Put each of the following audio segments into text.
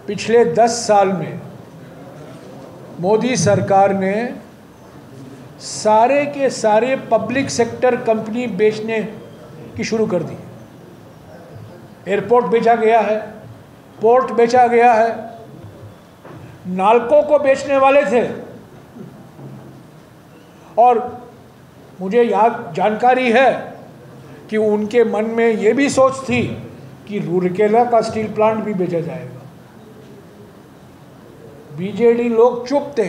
पिछले 10 साल में मोदी सरकार ने सारे के सारे पब्लिक सेक्टर कंपनी बेचने की शुरू कर दी। एयरपोर्ट बेचा गया है, पोर्ट बेचा गया है, नालकों को बेचने वाले थे। और मुझे याद जानकारी है कि उनके मन में ये भी सोच थी कि रूरकेला का स्टील प्लांट भी बेचा जाएगा। बीजेडी लोग चुप थे,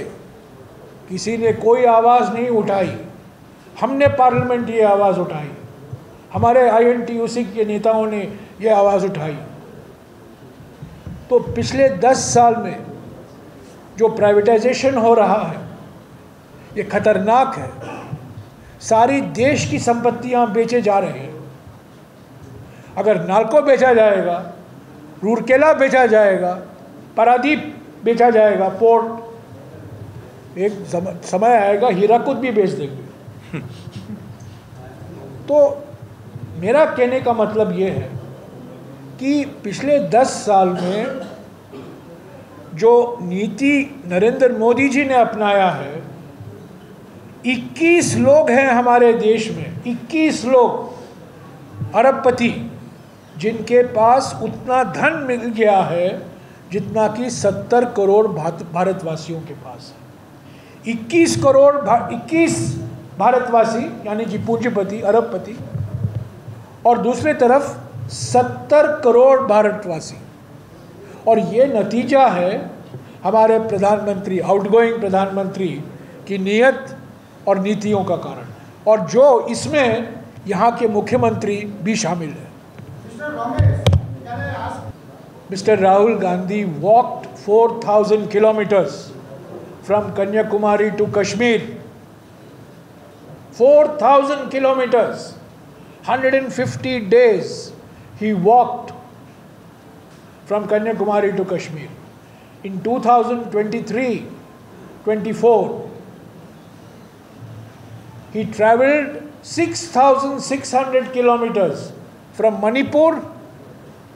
किसी ने कोई आवाज़ नहीं उठाई। हमने पार्लियामेंट ये आवाज़ उठाई, हमारे INTUC के नेताओं ने ये आवाज़ उठाई। तो पिछले 10 साल में जो प्राइवेटाइजेशन हो रहा है ये खतरनाक है। सारी देश की संपत्तियां बेचे जा रहे हैं। अगर नालको बेचा जाएगा, रूरकेला बेचा जाएगा, पारादीप बेचा जाएगा, पोर्ट, एक समय आएगा हीराकुद भी बेच देंगे। तो मेरा कहने का मतलब ये है कि पिछले 10 साल में जो नीति नरेंद्र मोदी जी ने अपनाया है, 21 लोग हैं हमारे देश में, 21 लोग अरबपति, जिनके पास उतना धन मिल गया है जितना कि 70 करोड़ भारतवासियों के पास है। 21 भारतवासी यानी जी पूंजीपति, अरबपति, और दूसरे तरफ 70 करोड़ भारतवासी। और ये नतीजा है हमारे प्रधानमंत्री, आउटगोइंग प्रधानमंत्री की नीयत और नीतियों का कारण, और जो इसमें यहाँ के मुख्यमंत्री भी शामिल है। Mr. Rahul Gandhi walked 4,000 kilometers from Kanyakumari to Kashmir. 4,000 kilometers, 150 days he walked from Kanyakumari to Kashmir. In 2023-24, he travelled 6,600 kilometers from Manipur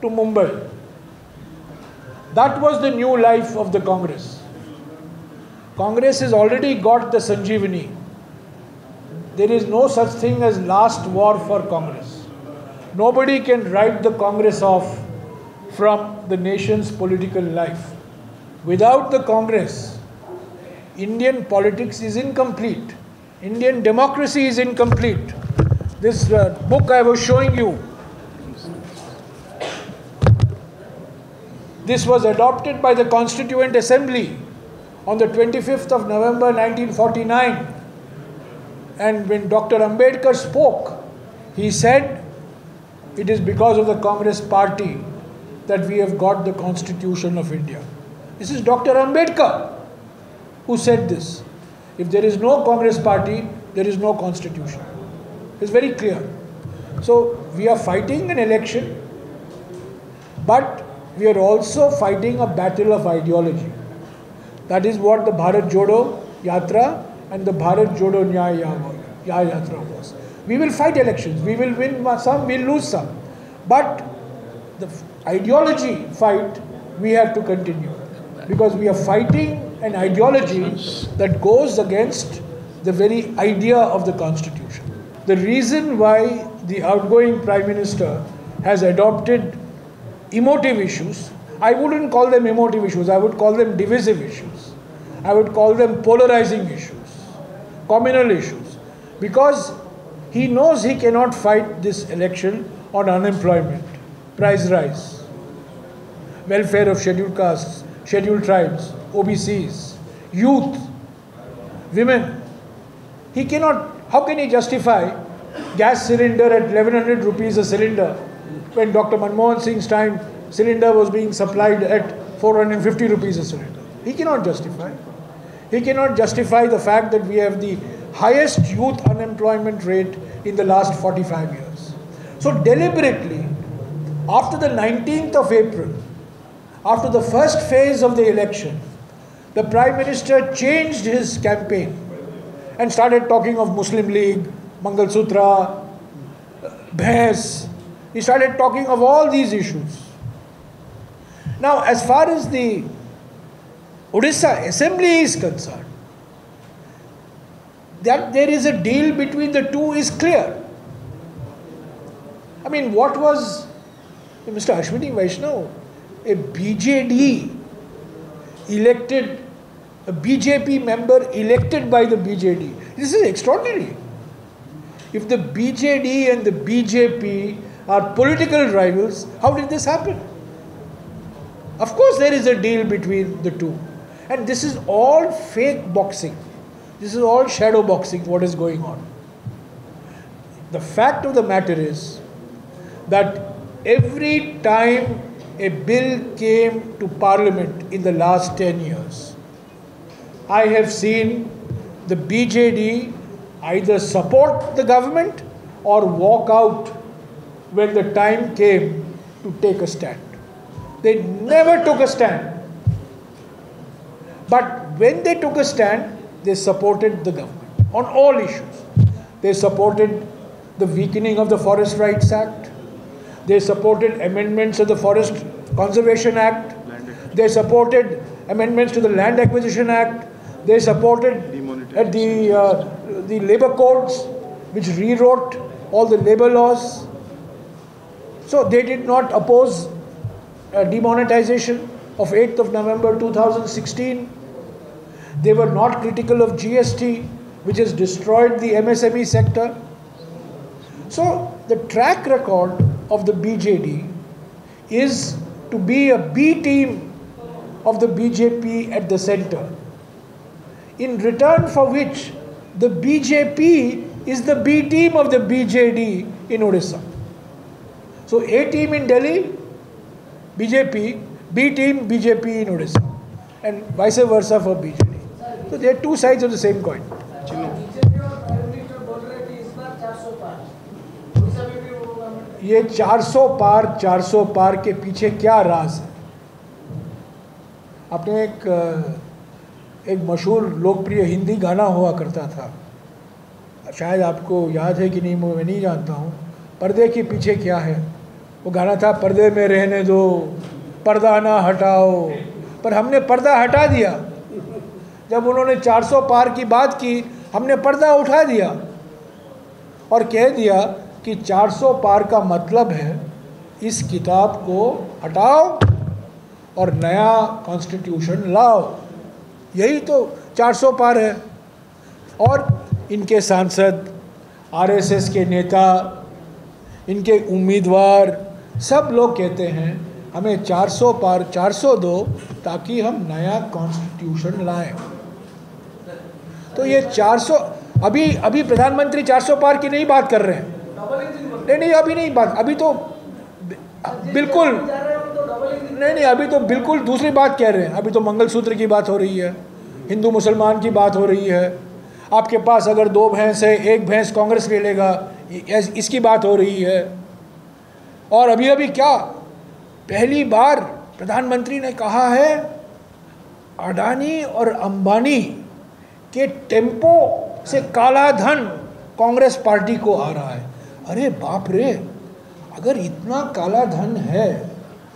to Mumbai. That was the new life of the Congress. Congress has already got the Sanjeevani. There is no such thing as last war for Congress. Nobody can write the Congress off from the nation's political life. Without the Congress, Indian politics is incomplete. Indian democracy is incomplete. This book I was showing you, this was adopted by the Constituent Assembly on the 25th of November 1949. And when Dr. Ambedkar spoke, he said, it is because of the Congress party that we have got the Constitution of India. This is Dr. Ambedkar who said this. If there is no Congress party, there is no Constitution. It's very clear. So we are fighting an election, but we are also fighting a battle of ideology. That is what the Bharat Jodo Yatra and the Bharat Jodo Nyaya Yatra was. We will fight elections. We will win some, we will lose some. But the ideology fight, we have to continue. Because we are fighting an ideology that goes against the very idea of the Constitution. The reason why the outgoing Prime Minister has adopted emotive issues, I wouldn't call them emotive issues, I would call them divisive issues. I would call them polarizing issues, communal issues, because he knows he cannot fight this election on unemployment, price rise, welfare of scheduled castes, scheduled tribes, OBCs, youth, women. He cannot, how can he justify gas cylinder at 1100 rupees a cylinder when Dr. Manmohan Singh's time cylinder was being supplied at 450 rupees a cylinder? He cannot justify. He cannot justify the fact that we have the highest youth unemployment rate in the last 45 years. So deliberately, after the 19th of April, after the first phase of the election, the Prime Minister changed his campaign and started talking of Muslim League, Mangal Sutra, Bhais. He started talking of all these issues. Now, as far as the Odisha Assembly is concerned, that there is a deal between the two is clear. I mean, what was Mr. Ashwini Vaishnav, a BJD elected, a BJP member elected by the BJD? This is extraordinary. If the BJD and the BJP are political rivals, how did this happen? Of course, there is a deal between the two. And this is all fake boxing. This is all shadow boxing, what is going on. The fact of the matter is that every time a bill came to Parliament in the last 10 years, I have seen the BJD either support the government or walk out when the time came to take a stand. They never took a stand. But when they took a stand, they supported the government on all issues. They supported the weakening of the Forest Rights Act. They supported amendments of the Forest Conservation Act. They supported amendments to the Land Acquisition Act. They supported the labor codes, which rewrote all the labor laws. So they did not oppose demonetization of 8th of November 2016. They were not critical of GST, which has destroyed the MSME sector. So the track record of the BJD is to be a B team of the BJP at the center, in return for which the BJP is the B team of the BJD in Odisha. So A team in Delhi, BJP, B team, BJP in Odisha, and vice versa for BJD. So they are two sides of the same coin. ये 400 पार के पीछे क्या राज है? आपने एक मशहूर लोकप्रिय हिंदी गाना हुआ करता था, शायद आपको याद है कि नहीं, मैं नहीं जानता हूँ, पर्दे के पीछे क्या है? वो गाना था, पर्दे में रहने दो, पर्दा ना हटाओ। पर हमने पर्दा हटा दिया। जब उन्होंने 400 पार की बात की, हमने पर्दा उठा दिया और कह दिया कि 400 पार का मतलब है इस किताब को हटाओ और नया कॉन्स्टिट्यूशन लाओ। यही तो 400 पार है। और इनके सांसद, आरएसएस के नेता, इनके उम्मीदवार, सब लोग कहते हैं हमें 400 पार 400 दो ताकि हम नया कॉन्स्टिट्यूशन लाएं। तो ये 400, अभी प्रधानमंत्री 400 पार की नहीं बात कर रहे हैं। नहीं, अभी नहीं बात, अभी तो बिल्कुल नहीं, अभी तो बिल्कुल दूसरी बात कह रहे हैं। अभी तो मंगलसूत्र की बात हो रही है, हिंदू मुसलमान की बात हो रही है। आपके पास अगर 2 भैंस है, 1 भैंस कांग्रेस ले लेगा, इसकी बात हो रही है। और अभी क्या, पहली बार प्रधानमंत्री ने कहा है अडानी और अंबानी के टेम्पो से काला धन कांग्रेस पार्टी को आ रहा है। अरे बाप रे, अगर इतना काला धन है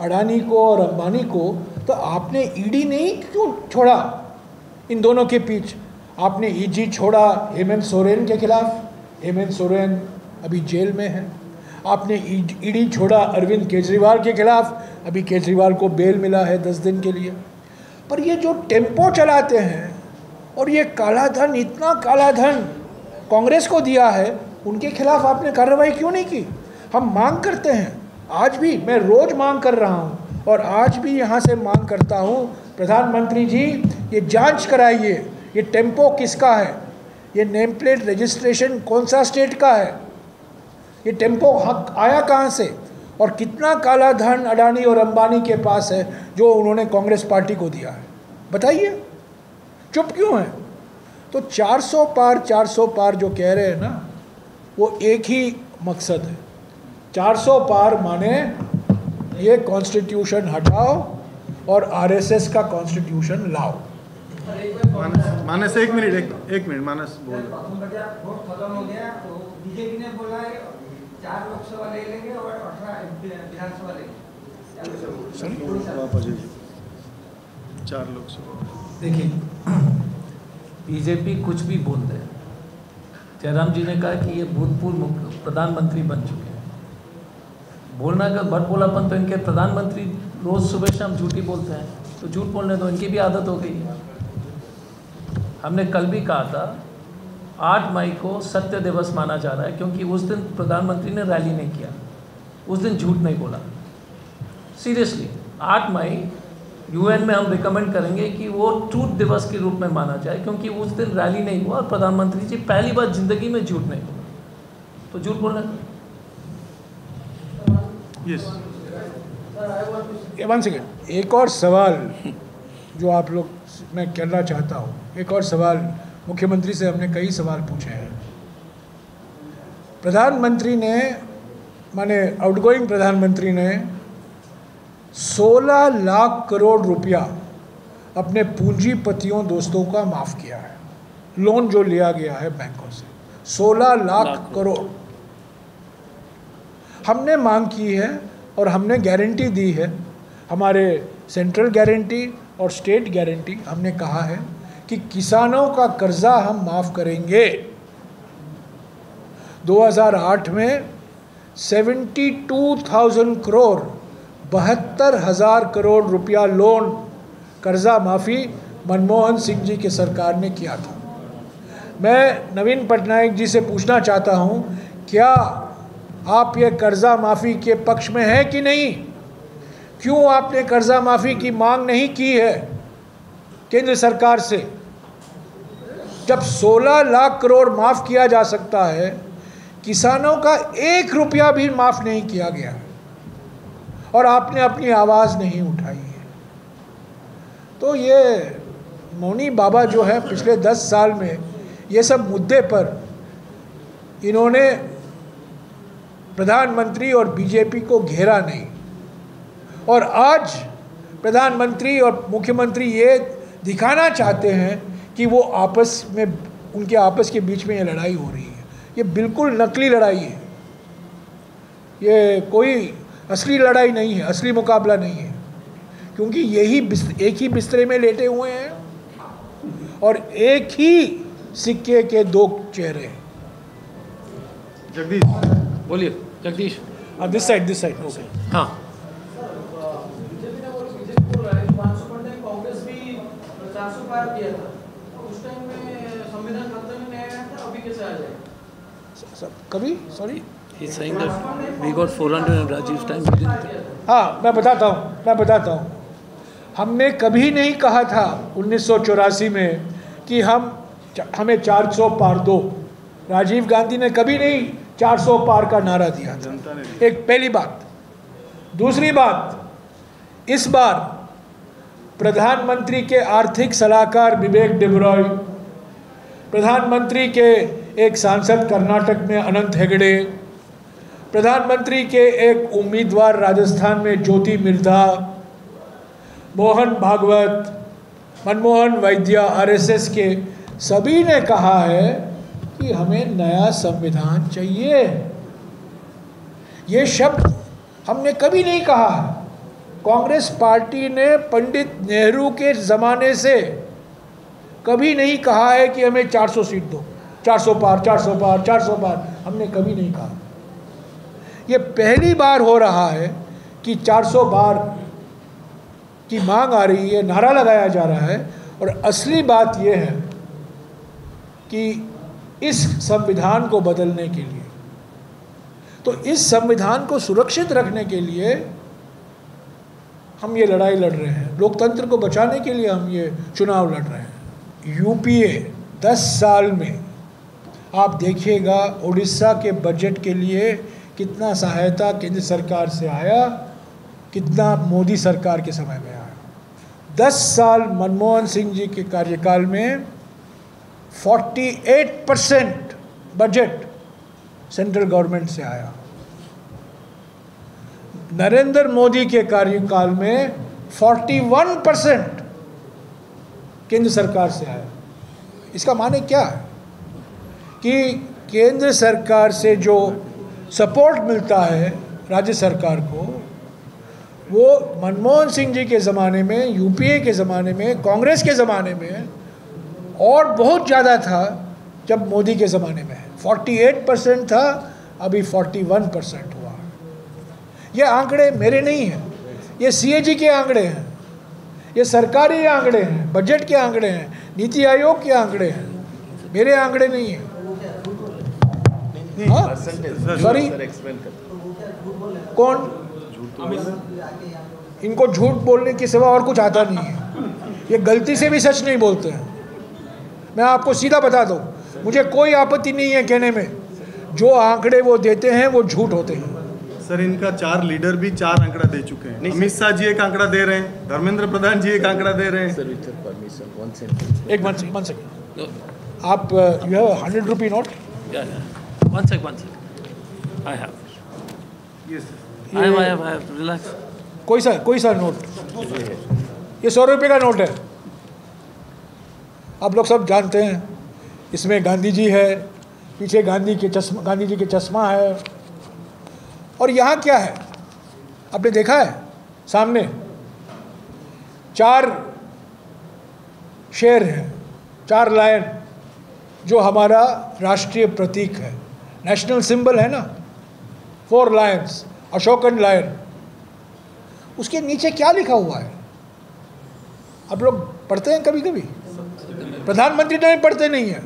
अडानी को और अंबानी को, तो आपने ईडी नहीं क्यों छोड़ा इन दोनों के बीच? आपने ईडी छोड़ा हेमंत सोरेन के खिलाफ, हेमंत सोरेन अभी जेल में है। आपने ईडी छोड़ा अरविंद केजरीवाल के खिलाफ, अभी केजरीवाल को बेल मिला है 10 दिन के लिए। पर ये जो टेम्पो चलाते हैं और ये काला धन, इतना काला धन कांग्रेस को दिया है, उनके खिलाफ आपने कार्रवाई क्यों नहीं की? हम मांग करते हैं, आज भी मैं रोज मांग कर रहा हूँ और आज भी यहाँ से मांग करता हूँ, प्रधानमंत्री जी ये जांच कराइए, ये टेम्पो किसका है, ये नेम प्लेट रजिस्ट्रेशन कौन सा स्टेट का है, ये टेम्पो हक आया कहाँ से, और कितना काला धन अडानी और अंबानी के पास है जो उन्होंने कांग्रेस पार्टी को दिया है, बताइए। चुप क्यों है? तो 400 पार जो कह रहे हैं ना, वो एक ही मकसद है। 400 पार माने ये कॉन्स्टिट्यूशन हटाओ और आरएसएस का कॉन्स्टिट्यूशन लाओ। मानस एक मिनट मानस बोल। खत्म हो गया तो बीजेपी ने बोला है 4 लोकसभा ले लेंगे और 18 विधानसभा लेंगे। वापस भेजिए। 4 लोग से देखिए, बीजेपी कुछ भी बोल दे, जयराम जी ने कहा कि ये भूतपूर्व प्रधानमंत्री बन चुके हैं। बोलना का बड़बोलापन, तो इनके प्रधानमंत्री रोज़ सुबह शाम झूठी बोलते हैं, तो झूठ बोलने दो, इनकी भी आदत हो गई है। हमने कल भी कहा था 8 मई को सत्य दिवस माना जा रहा है, क्योंकि उस दिन प्रधानमंत्री ने रैली नहीं किया, उस दिन झूठ नहीं बोला। सीरियसली 8 मई यूएन में हम रिकमेंड करेंगे कि वो ट्रूथ दिवस के रूप में माना जाए, क्योंकि उस दिन रैली नहीं हुआ और प्रधानमंत्री जी पहली बार जिंदगी में झूठ नहीं बोला, तो झूठ बोलना। यस। वन सेकेंड, एक और सवाल जो आप लोग मैं करना चाहता हूँ, एक और सवाल। मुख्यमंत्री से हमने कई सवाल पूछे हैं। प्रधानमंत्री ने, माने आउटगोइंग प्रधानमंत्री ने 16 लाख करोड़ रुपया अपने पूंजीपतियों दोस्तों का माफ़ किया है। लोन जो लिया गया है बैंकों से 16 लाख करोड़ हमने मांग की है और हमने गारंटी दी है। हमारे सेंट्रल गारंटी और स्टेट गारंटी, हमने कहा है कि किसानों का कर्जा हम माफ़ करेंगे। 2008 में 72,000 करोड़ 72,000 करोड़ रुपया लोन कर्जा माफ़ी मनमोहन सिंह जी की सरकार ने किया था। मैं नवीन पटनायक जी से पूछना चाहता हूं, क्या आप ये कर्जा माफ़ी के पक्ष में हैं कि नहीं? क्यों आपने कर्जा माफ़ी की मांग नहीं की है केंद्र सरकार से? जब 16 लाख करोड़ माफ़ किया जा सकता है, किसानों का 1 रुपया भी माफ़ नहीं किया गया और आपने अपनी आवाज़ नहीं उठाई है। तो ये मौनी बाबा जो है, पिछले 10 साल में ये सब मुद्दे पर इन्होंने प्रधानमंत्री और बीजेपी को घेरा नहीं, और आज प्रधानमंत्री और मुख्यमंत्री ये दिखाना चाहते हैं कि वो आपस में, उनके आपस के बीच में ये लड़ाई हो रही है। ये बिल्कुल नकली लड़ाई है, ये कोई असली लड़ाई नहीं है, असली मुकाबला नहीं है, क्योंकि यही एक ही बिस्तरे में लेटे हुए हैं और एक ही सिक्के के 2 चेहरे हैं। जगदीश बोलिए जगदीश। This side okay. हाँ, कांग्रेस भी 400 पार किया था, उस टाइम में संविधान पत्र में नहीं आया था, अभी कैसे आ जाए? कभी sorry, he's saying that we got 400 in Rajiv's time, we didn't. हाँ मैं बताता हूँ। हमने कभी नहीं कहा था 1984 में कि हमें 400 पार दो। राजीव गांधी ने कभी नहीं 400 पार का नारा दिया था। एक पहली बात। दूसरी बात, इस बार प्रधानमंत्री के आर्थिक सलाहकार विवेक डेबरॉय, प्रधानमंत्री के एक सांसद कर्नाटक में अनंत हेगड़े, प्रधानमंत्री के एक उम्मीदवार राजस्थान में ज्योति मिर्धा, मोहन भागवत, मनमोहन वैद्य, आरएसएस के सभी ने कहा है कि हमें नया संविधान चाहिए। ये शब्द हमने कभी नहीं कहा है। कांग्रेस पार्टी ने पंडित नेहरू के ज़माने से कभी नहीं कहा है कि हमें 400 सीट दो, 400 पार, 400 पार, 400 पार, हमने कभी नहीं कहा। ये पहली बार हो रहा है कि 400 पार की मांग आ रही है, नारा लगाया जा रहा है। और असली बात यह है कि इस संविधान को बदलने के लिए, तो इस संविधान को सुरक्षित रखने के लिए हम ये लड़ाई लड़ रहे हैं। लोकतंत्र को बचाने के लिए हम ये चुनाव लड़ रहे हैं। यूपीए 10 साल में आप देखिएगा उड़ीसा के बजट के लिए कितना सहायता केंद्र सरकार से आया, कितना मोदी सरकार के समय में आया। 10 साल मनमोहन सिंह जी के कार्यकाल में 48% बजट सेंट्रल गवर्नमेंट से आया। नरेंद्र मोदी के कार्यकाल में 41% केंद्र सरकार से आया। इसका माने क्या है कि केंद्र सरकार से जो सपोर्ट मिलता है राज्य सरकार को, वो मनमोहन सिंह जी के ज़माने में, यूपीए के ज़माने में, कांग्रेस के ज़माने में और बहुत ज़्यादा था जब मोदी के ज़माने में है। 48% था, अभी 41% हुआ। ये आंकड़े मेरे नहीं हैं, ये CAG के आंकड़े हैं, ये सरकारी आंकड़े हैं, बजट के आंकड़े हैं, नीति आयोग के आंकड़े हैं, मेरे आंकड़े नहीं हैं। हाँ, सॉरी, कौन? इनको झूठ बोलने के सिवा और कुछ आता नहीं है। ये गलती से भी सच नहीं बोलते हैं। मैं आपको सीधा बता दूं, मुझे कोई आपत्ति नहीं है कहने में, जो आंकड़े वो देते हैं वो झूठ होते हैं। सर, इनका 4 लीडर भी 4 आंकड़ा दे चुके हैं। अमित शाह जी एक आंकड़ा दे रहे हैं, धर्मेंद्र प्रधान जी एक आंकड़ा दे रहे हैं। एक वन सेकंड, आप you have 100 rupee note? One sec. I have. Yes, I have. Relax. कोई सा नोट, ये 100 रुपये का नोट है। आप लोग सब जानते हैं, इसमें गांधी जी है, पीछे गांधी जी के चश्मा है, और यहाँ क्या है आपने देखा है? सामने 4 शेर हैं, 4 लायन, जो हमारा राष्ट्रीय प्रतीक है, नेशनल सिंबल है ना, 4 लायंस, अशोकन लायन। उसके नीचे क्या लिखा हुआ है? आप लोग पढ़ते हैं कभी कभी? प्रधानमंत्री तो पढ़ते नहीं है।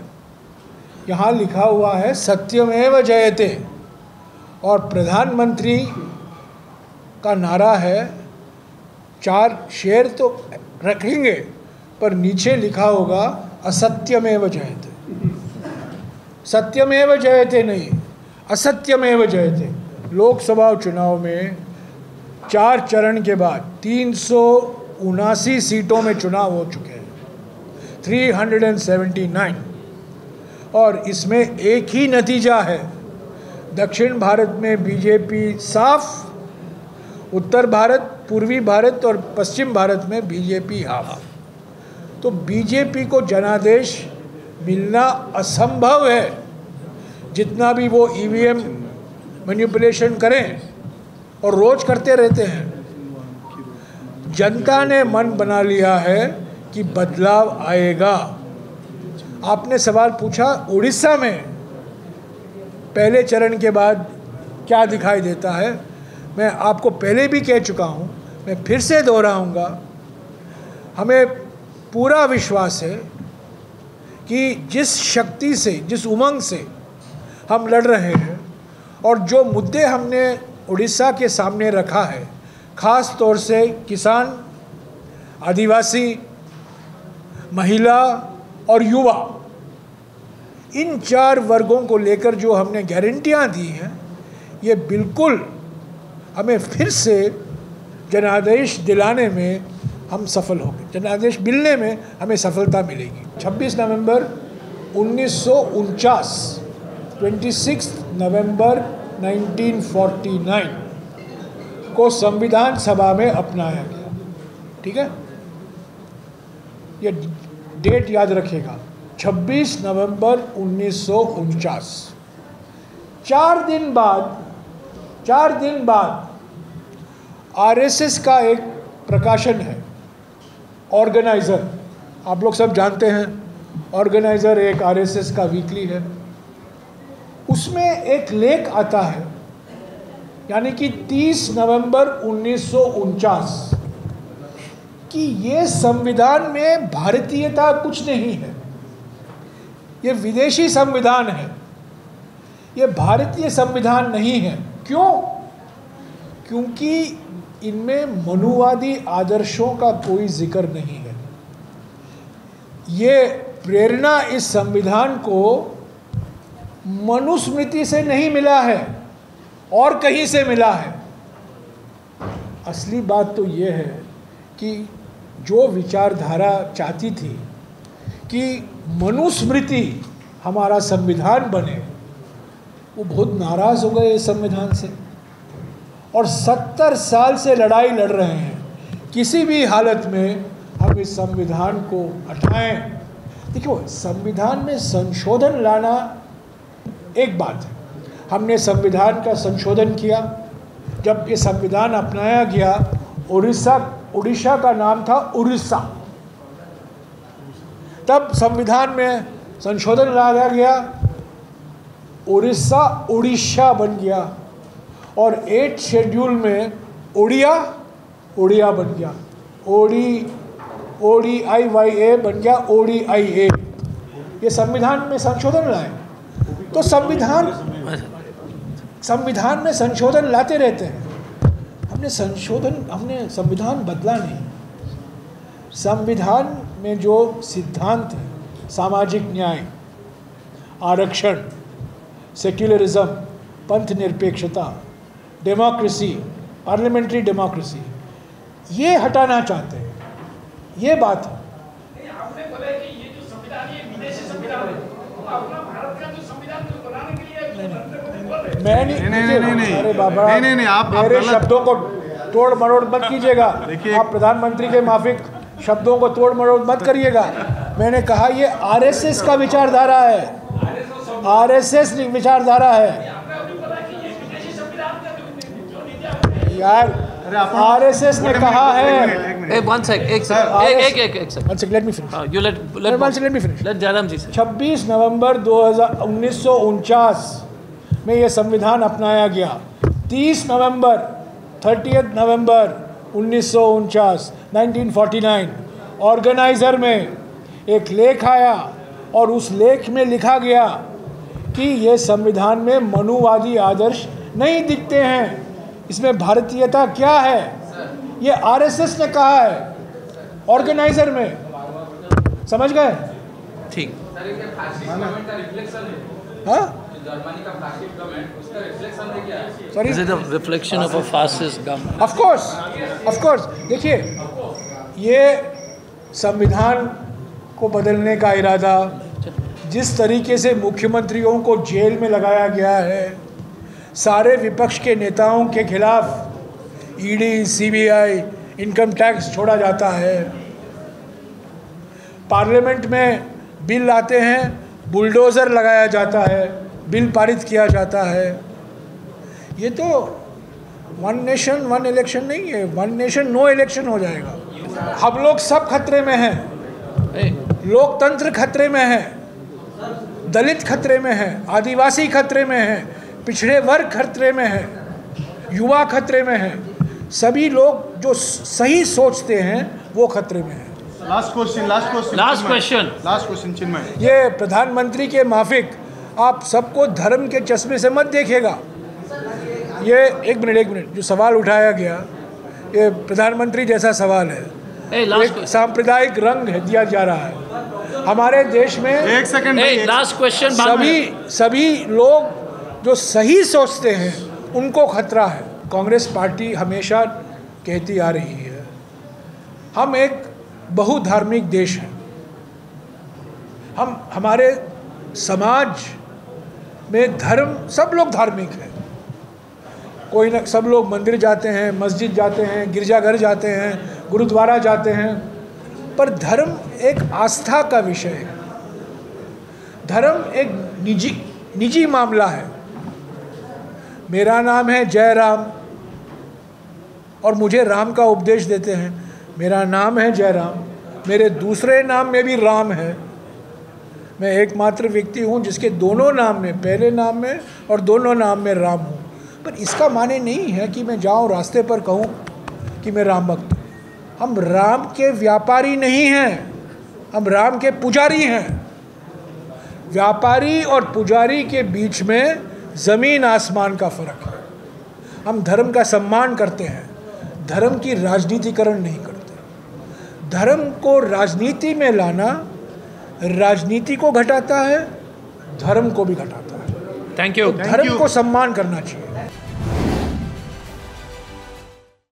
यहाँ लिखा हुआ है सत्यमेव जयते, और प्रधानमंत्री का नारा है 4 शेर तो रखेंगे, पर नीचे लिखा होगा असत्यमेव जयते। सत्यमेव जयते नहीं, असत्यमेव जयते। लोकसभा चुनाव में 4 चरण के बाद 379 सीटों में चुनाव हो चुके हैं, 379, और इसमें एक ही नतीजा है, दक्षिण भारत में बीजेपी साफ, उत्तर भारत, पूर्वी भारत और पश्चिम भारत में बीजेपी हाफ। तो बीजेपी को जनादेश मिलना असंभव है, जितना भी वो EVM मैनिपुलेशन करें, और रोज करते रहते हैं। जनता ने मन बना लिया है कि बदलाव आएगा। आपने सवाल पूछा उड़ीसा में पहले चरण के बाद क्या दिखाई देता है। मैं आपको पहले भी कह चुका हूँ, मैं फिर से दोहराऊंगा, हमें पूरा विश्वास है कि जिस शक्ति से, जिस उमंग से हम लड़ रहे हैं, और जो मुद्दे हमने उड़ीसा के सामने रखा है, ख़ास तौर से किसान, आदिवासी, महिला और युवा, इन 4 वर्गों को लेकर जो हमने गारंटियां दी हैं, ये बिल्कुल हमें फिर से जनादेश दिलाने में हम सफल होंगे, जनादेश मिलने में हमें सफलता मिलेगी। 26 नवंबर 1949, 26 नवंबर 1949 को संविधान सभा में अपनाया गया। ठीक है, ये डेट याद रखिएगा, 26 नवंबर 1949। 4 दिन बाद RSS का एक प्रकाशन है, ऑर्गेनाइज़र, आप लोग सब जानते हैं, ऑर्गेनाइज़र एक RSS का वीकली है। उसमें एक लेख आता है, यानी कि 30 नवंबर 1949, कि ये संविधान में भारतीयता कुछ नहीं है, ये विदेशी संविधान है, ये भारतीय संविधान नहीं है। क्यों? क्योंकि इनमें मनुवादी आदर्शों का कोई जिक्र नहीं है। ये प्रेरणा इस संविधान को मनुस्मृति से नहीं मिला है, और कहीं से मिला है। असली बात तो ये है कि जो विचारधारा चाहती थी कि मनुस्मृति हमारा संविधान बने, वो बहुत नाराज़ हो गए इस संविधान से, और 70 साल से लड़ाई लड़ रहे हैं, किसी भी हालत में हम इस संविधान को हटाएं। देखो, संविधान में संशोधन लाना एक बात है, हमने संविधान का संशोधन किया, जब ये संविधान अपनाया गया उड़ीसा का नाम था उड़ीसा। तब संविधान में संशोधन लाया गया, उड़ीसा बन गया, और 8 शेड्यूल में उड़िया बन गया, ODIYA बन गया ODIA। ये संविधान में संशोधन लाए। तो संविधान में संशोधन लाते रहते हैं। हमने संविधान बदला नहीं। संविधान में जो सिद्धांत है, सामाजिक न्याय, आरक्षण, सेक्युलरिज्म, पंथ निरपेक्षता, डेमोक्रेसी, पार्लियामेंट्री डेमोक्रेसी, ये हटाना चाहते हैं। ये बात है। आपने बोला कि ये जो संविधान ये विदेशी संविधान है, तो अपना भारत का जो संविधान को बनाने के लिए मैं नहीं, अरे बाबा, नहीं, आप मेरे शब्दों को तोड़ मरोड़ मत कीजिएगा। आप प्रधानमंत्री के माफिक शब्दों को तोड़ मरोड़ मत करिएगा। मैंने कहा ये आरएसएस का विचारधारा है, आरएसएस विचारधारा है यार। आरएसएस ने कहा है। एक second, let me finish. you let me finish. let Jairam ji से। 26 नवंबर 1949 में ये संविधान अपनाया गया। 30 नवंबर 1949 1949 ऑर्गेनाइजर में एक लेख आया, और उस लेख में लिखा गया कि ये संविधान में मनुवादी आदर्श नहीं दिखते हैं, इसमें भारतीयता क्या है, ये आरएसएस ने कहा है ऑर्गेनाइजर में। समझ गए? ठीक। हाँ, Is it a reflection of a fascist government? Of course. देखिए, ये संविधान को बदलने का इरादा, जिस तरीके से मुख्यमंत्रियों को जेल में लगाया गया है, सारे विपक्ष के नेताओं के खिलाफ ईडी, सीबीआई, इनकम टैक्स छोड़ा जाता है, पार्लियामेंट में बिल आते हैं, बुलडोज़र लगाया जाता है, बिल पारित किया जाता है। ये तो 1 नेशन 1 इलेक्शन नहीं है, 1 नेशन नो इलेक्शन हो जाएगा। हम लोग सब खतरे में हैं, लोकतंत्र खतरे में है, दलित खतरे में है, आदिवासी खतरे में है, पिछड़े वर्ग खतरे में है, युवा खतरे में है, सभी लोग जो सही सोचते हैं वो खतरे में है। लास्ट क्वेश्चन चिन्मय। ये प्रधानमंत्री के माफिक आप सबको धर्म के चश्मे से मत देखिएगा। ये एक मिनट जो सवाल उठाया गया, ये प्रधानमंत्री जैसा सवाल है, एक सांप्रदायिक रंग है दिया जा रहा है हमारे देश में। एक सेकंड, लास्ट क्वेश्चन। सभी लोग जो सही सोचते हैं उनको खतरा है। कांग्रेस पार्टी हमेशा कहती आ रही है हम एक बहुधार्मिक देश हैं, हमारे समाज में धर्म, सब लोग धार्मिक हैं, कोई ना, सब लोग मंदिर जाते हैं, मस्जिद जाते हैं, गिरजाघर जाते हैं, गुरुद्वारा जाते हैं, पर धर्म एक आस्था का विषय है, धर्म एक निजी मामला है। मेरा नाम है जयराम और मुझे राम का उपदेश देते हैं, मेरा नाम है जयराम, मेरे दूसरे नाम में भी राम है, मैं एकमात्र व्यक्ति हूँ जिसके दोनों नाम में, पहले नाम में और दोनों नाम में राम हूँ। पर इसका माने नहीं है कि मैं जाऊँ रास्ते पर कहूँ कि मैं राम भक्त हूँ। हम राम के व्यापारी नहीं हैं, हम राम के पुजारी हैं। व्यापारी और पुजारी के बीच में ज़मीन आसमान का फ़र्क है। हम धर्म का सम्मान करते हैं, धर्म की राजनीतिकरण नहीं करते। धर्म को राजनीति में लाना राजनीति को घटाता है, धर्म को भी घटाता है। Thank you. धर्म को सम्मान करना चाहिए।